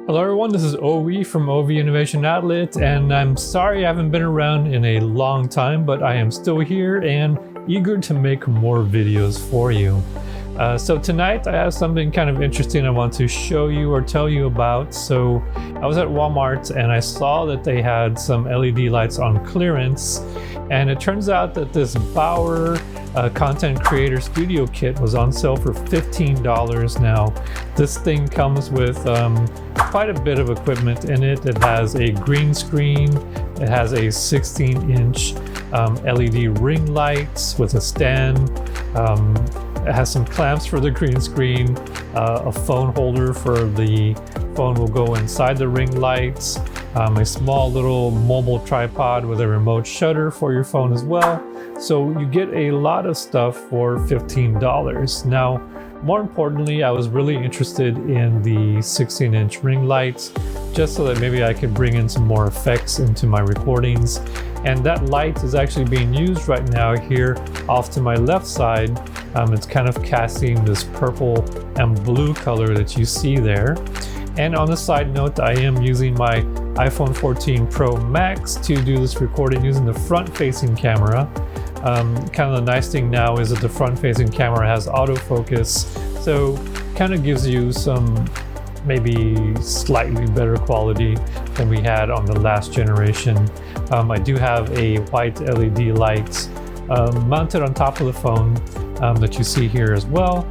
Hello everyone, this is Ovi from Ovi Innovation Outlet, and I'm sorry I haven't been around in a long time, but I am still here and eager to make more videos for you. So tonight I have something kind of interesting I want to show you or tell you about. So I was at Walmart and I saw that they had some LED lights on clearance, and it turns out that this Bauer Content Creator Studio Kit was on sale for $15 now. This thing comes with quite a bit of equipment in it. It has a green screen, it has a 16-inch LED ring lights with a stand, it has some clamps for the green screen, a phone holder for the phone will go inside the ring lights, a small little mobile tripod with a remote shutter for your phone as well. So you get a lot of stuff for $15. Now, more importantly, I was really interested in the 16-inch ring lights, just so that maybe I could bring in some more effects into my recordings. And that light is actually being used right now here off to my left side. It's kind of casting this purple and blue color that you see there. And on the side note, I am using my iPhone 14 Pro Max to do this recording using the front-facing camera. Kind of the nice thing now is that the front-facing camera has autofocus, so kind of gives you some maybe slightly better quality than we had on the last generation. I do have a white LED light mounted on top of the phone that you see here as well.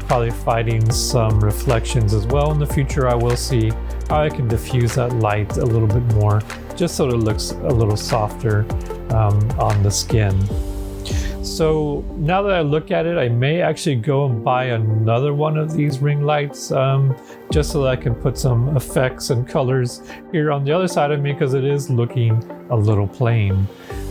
Probably fighting some reflections as well. In the future, I will see how I can diffuse that light a little bit more, just so it looks a little softer on the skin. So now that I look at it, I may actually go and buy another one of these ring lights, just so that I can put some effects and colors here on the other side of me, because it is looking a little plain.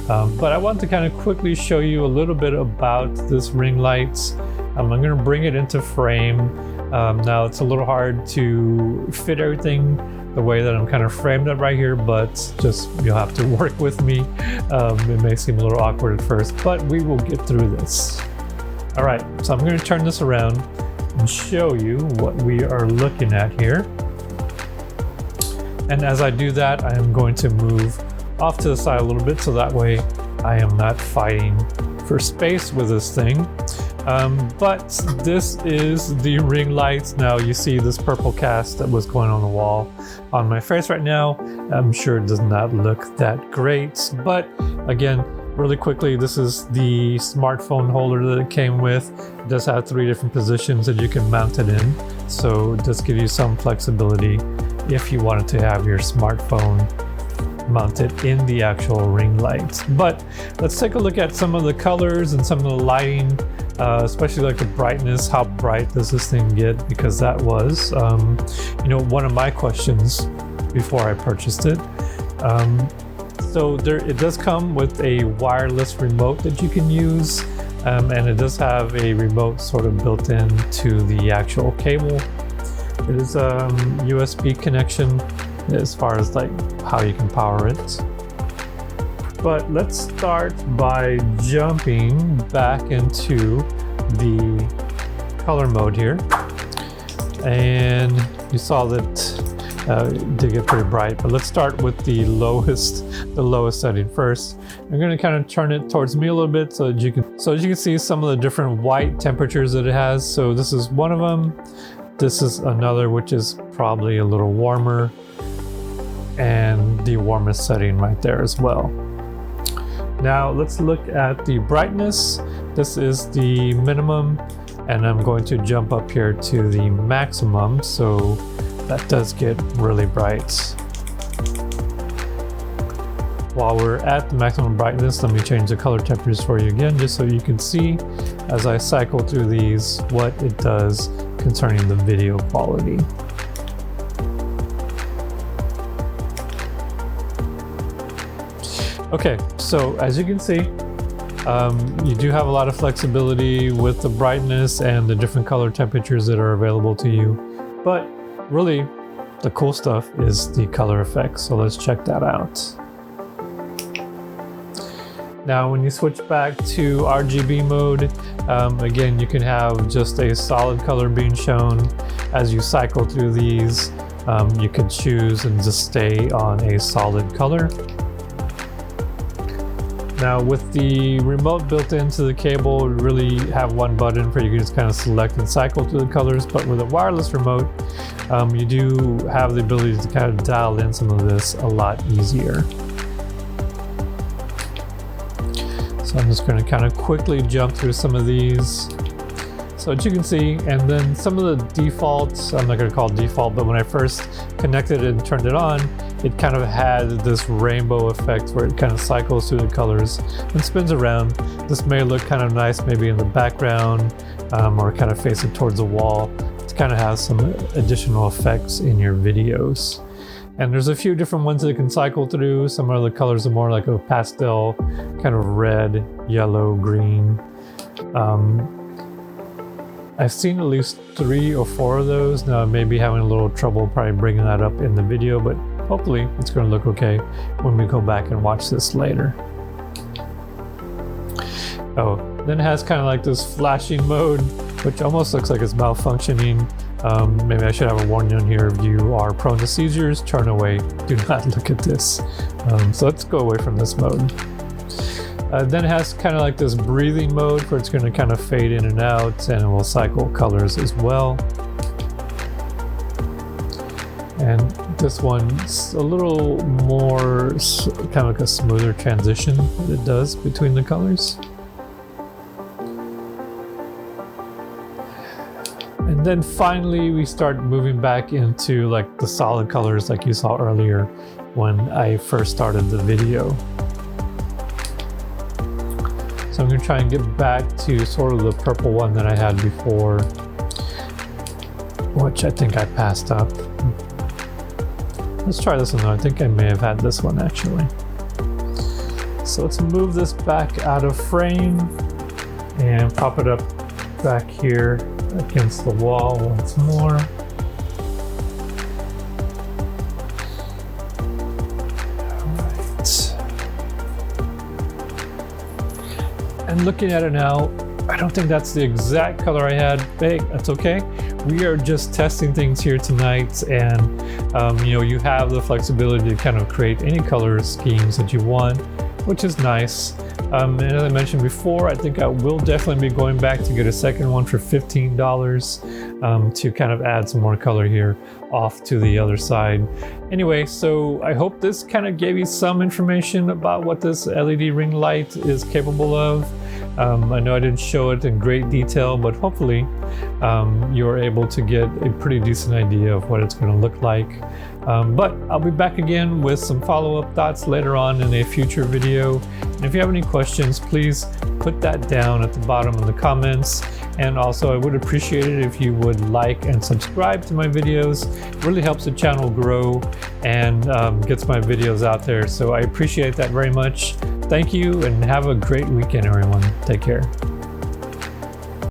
But I want to kind of quickly show you a little bit about this ring lights. I'm going to bring it into frame. Now it's a little hard to fit everything the way that I'm kind of framed up right here, but just you'll have to work with me. It may seem a little awkward at first, but we will get through this. All right, so I'm going to turn this around and show you what we are looking at here. And as I do that, I am going to move off to the side a little bit, so that way I am not fighting for space with this thing. But this is the ring lights. Now you see this purple cast that was going on the wall on my face right now. I'm sure it does not look that great, but again, really quickly, this is the smartphone holder that it came with. It does have 3 different positions that you can mount it in, so it does give you some flexibility if you wanted to have your smartphone mounted in the actual ring lights. But let's take a look at some of the colors and some of the lighting, especially like the brightness. How bright does this thing get? Because that was one of my questions before I purchased it. So it does come with a wireless remote that you can use, and it does have a remote sort of built in to the actual cable. It is a USB connection as far as like how you can power it. But let's start by jumping back into the color mode here. And you saw that it did get pretty bright, but let's start with the lowest setting first. I'm going to kind of turn it towards me a little bit so that you can see some of the different white temperatures that it has. So this is one of them. This is another, which is probably a little warmer, and the warmest setting right there as well. Now let's look at the brightness. This is the minimum, and I'm going to jump up here to the maximum, so that does get really bright. While we're at the maximum brightness, let me change the color temperatures for you again, just so you can see as I cycle through these what it does concerning the video quality. Okay, so as you can see, you do have a lot of flexibility with the brightness and the different color temperatures that are available to you. But really, the cool stuff is the color effects. So let's check that out. Now, when you switch back to RGB mode, again, you can have just a solid color being shown as you cycle through these. you could choose and just stay on a solid color. Now with the remote built into the cable, you really have one button where you can just kind of select and cycle through the colors, but with a wireless remote, you do have the ability to kind of dial in some of this a lot easier. So I'm just going to kind of quickly jump through some of these. So as you can see, and then some of the defaults, I'm not going to call it default, but when I first connected it and turned it on, it kind of had this rainbow effect where it kind of cycles through the colors and spins around. This may look kind of nice maybe in the background or kind of facing towards the wall to kind of have some additional effects in your videos. And there's a few different ones that it can cycle through. Some of the colors are more like a pastel, kind of red, yellow, green. I've seen at least 3 or 4 of those. Now I may be having a little trouble probably bringing that up in the video, but hopefully it's going to look okay when we go back and watch this later. Oh, then it has kind of like this flashing mode, which almost looks like it's malfunctioning. Maybe I should have a warning on here. If you are prone to seizures, turn away. Do not look at this. So let's go away from this mode. Then it has kind of like this breathing mode where it's going to kind of fade in and out, and it will cycle colors as well. And this one's a little more kind of like a smoother transition that it does between the colors. And then finally we start moving back into like the solid colors like you saw earlier when I first started the video. So I'm going to try and get back to sort of the purple one that I had before, which I think I passed up. Let's try this one though. I think I may have had this one actually. So let's move this back out of frame and pop it up back here against the wall once more. And looking at it now, I don't think that's the exact color I had. Hey, that's okay. We are just testing things here tonight, and you know, you have the flexibility to kind of create any color schemes that you want, which is nice. And as I mentioned before, I think I will definitely be going back to get a second one for $15 to kind of add some more color here off to the other side. Anyway, so I hope this kind of gave you some information about what this LED ring light is capable of. I know I didn't show it in great detail, but hopefully you're able to get a pretty decent idea of what it's going to look like. But I'll be back again with some follow-up thoughts later on in a future video. And if you have any questions, please put that down at the bottom in the comments. And also I would appreciate it if you would like and subscribe to my videos. It really helps the channel grow and gets my videos out there. So I appreciate that very much. Thank you and have a great weekend, everyone. Take care.